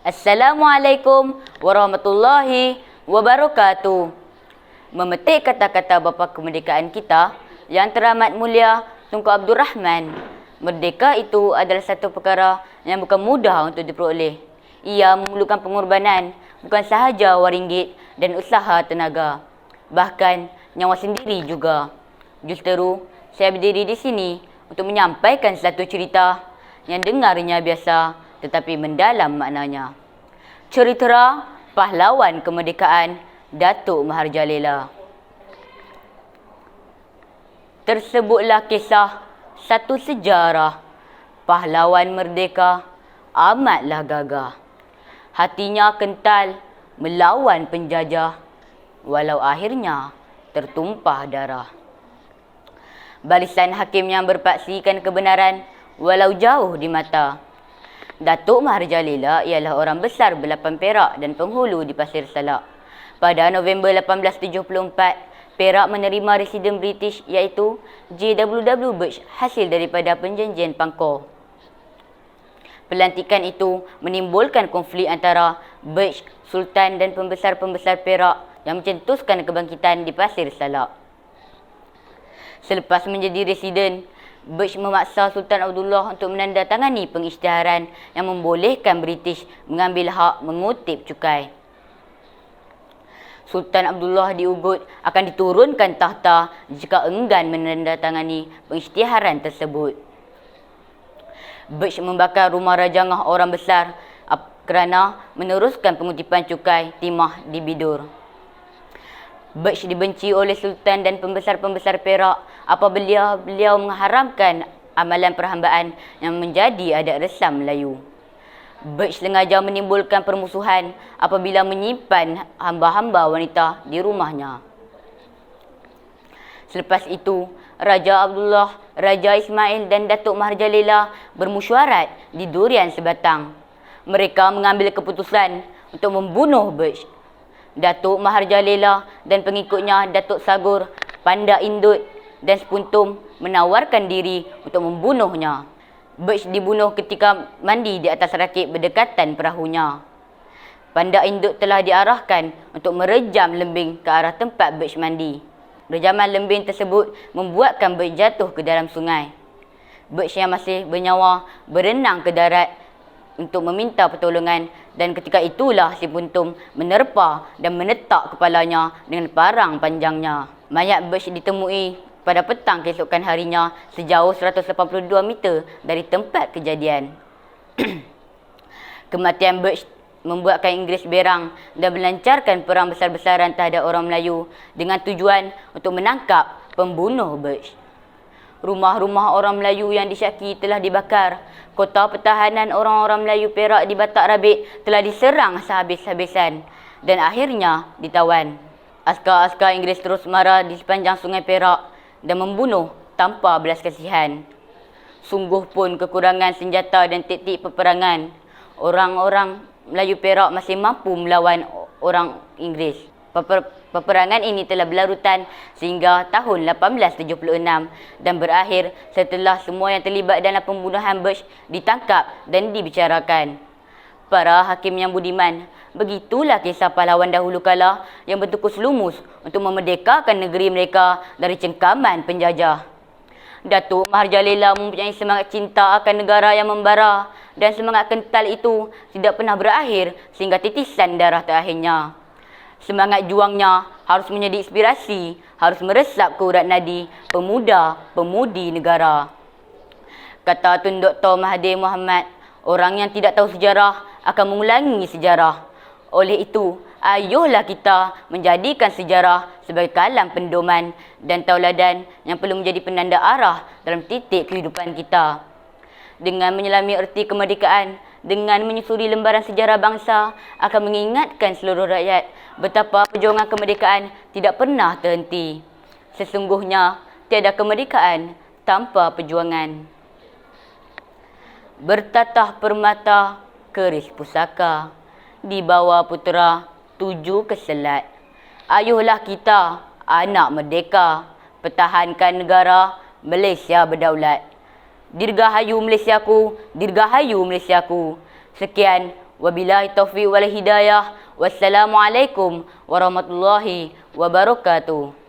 Assalamualaikum warahmatullahi wabarakatuh. Memetik kata-kata bapa kemerdekaan kita yang teramat mulia Tunku Abdul Rahman, merdeka itu adalah satu perkara yang bukan mudah untuk diperoleh. Ia memerlukan pengorbanan, bukan sahaja wang ringgit dan usaha tenaga, bahkan nyawa sendiri juga. Justeru, saya berdiri di sini untuk menyampaikan satu cerita yang dengarnya biasa tetapi mendalam maknanya. Cerita pahlawan kemerdekaan Datuk Mahajalela. Tersebutlah kisah satu sejarah pahlawan merdeka amatlah gagah. Hatinya kental melawan penjajah, walau akhirnya tertumpah darah. Barisan hakim yang berpaksikan kebenaran walau jauh di mata. Datuk Mahajalela ialah orang besar belapan Perak dan penghulu di Pasir Salak. Pada November 1874, Perak menerima residen British iaitu J.W.W. Birch hasil daripada perjanjian Pangkor. Pelantikan itu menimbulkan konflik antara Birch, Sultan dan pembesar-pembesar Perak yang mencetuskan kebangkitan di Pasir Salak. Selepas menjadi residen, Birch memaksa Sultan Abdullah untuk menandatangani pengisytiharan yang membolehkan British mengambil hak mengutip cukai. Sultan Abdullah diugut akan diturunkan tahta jika enggan menandatangani pengisytiharan tersebut. Birch membakar rumah rajangah orang besar kerana meneruskan pengutipan cukai timah di Bidur. Birch dibenci oleh Sultan dan pembesar-pembesar Perak apabila beliau mengharamkan amalan perhambaan yang menjadi adat resam Melayu. Birch sengaja menimbulkan permusuhan apabila menyimpan hamba-hamba wanita di rumahnya. Selepas itu, Raja Abdullah, Raja Ismail dan Datuk Mahajalela bermesyuarat di Durian Sebatang. Mereka mengambil keputusan untuk membunuh Birch. Datuk Mahajalela dan pengikutnya Datuk Sagur, Panda Indut dan Sepuntum menawarkan diri untuk membunuhnya. Birch dibunuh ketika mandi di atas rakit berdekatan perahunya. Panda Indut telah diarahkan untuk merejam lembing ke arah tempat Birch mandi. Rejaman lembing tersebut membuatkan Birch jatuh ke dalam sungai. Birch yang masih bernyawa berenang ke darat untuk meminta pertolongan dan ketika itulah si Puntum menerpa dan menetak kepalanya dengan parang panjangnya. Mayat Birch ditemui pada petang keesokan harinya sejauh 182 meter dari tempat kejadian. Kematian Birch membuatkan Inggeris berang dan melancarkan perang besar-besaran terhadap orang Melayu dengan tujuan untuk menangkap pembunuh Birch. Rumah-rumah orang Melayu yang disyaki telah dibakar. Kota pertahanan orang-orang Melayu Perak di Batak Rabik telah diserang sehabis-habisan dan akhirnya ditawan. Askar-askar Inggeris terus marah di sepanjang Sungai Perak dan membunuh tanpa belas kasihan. Sungguh pun kekurangan senjata dan taktik peperangan, orang-orang Melayu Perak masih mampu melawan orang Inggeris. Peperangan ini telah berlarutan sehingga tahun 1876 dan berakhir setelah semua yang terlibat dalam pembunuhan Birch ditangkap dan dibicarakan. Para hakim yang budiman, begitulah kisah pahlawan dahulu kala yang bertukus lumus untuk memerdekakan negeri mereka dari cengkaman penjajah. Datuk Mahajalela mempunyai semangat cinta akan negara yang membara dan semangat kental itu tidak pernah berakhir sehingga titisan darah terakhirnya. Semangat juangnya harus menjadi inspirasi, harus meresap ke urat nadi pemuda-pemudi negara. Kata Tun Dr. Mahathir Mohamad, orang yang tidak tahu sejarah akan mengulangi sejarah. Oleh itu, ayuhlah kita menjadikan sejarah sebagai kalam pendoman dan tauladan yang perlu menjadi penanda arah dalam titik kehidupan kita. Dengan menyelami erti kemerdekaan, dengan menyusuri lembaran sejarah bangsa akan mengingatkan seluruh rakyat betapa perjuangan kemerdekaan tidak pernah terhenti. Sesungguhnya, tiada kemerdekaan tanpa perjuangan. Bertatah permata keris pusaka, dibawa putera tuju ke selat. Ayuhlah kita, anak merdeka, pertahankan negara Malaysia berdaulat. Dirgahayu Malaysiaku, dirgahayu Malaysiaku. Sekian, Wabillahi taufiq wal hidayah. Wassalamualaikum warahmatullahi wabarakatuh.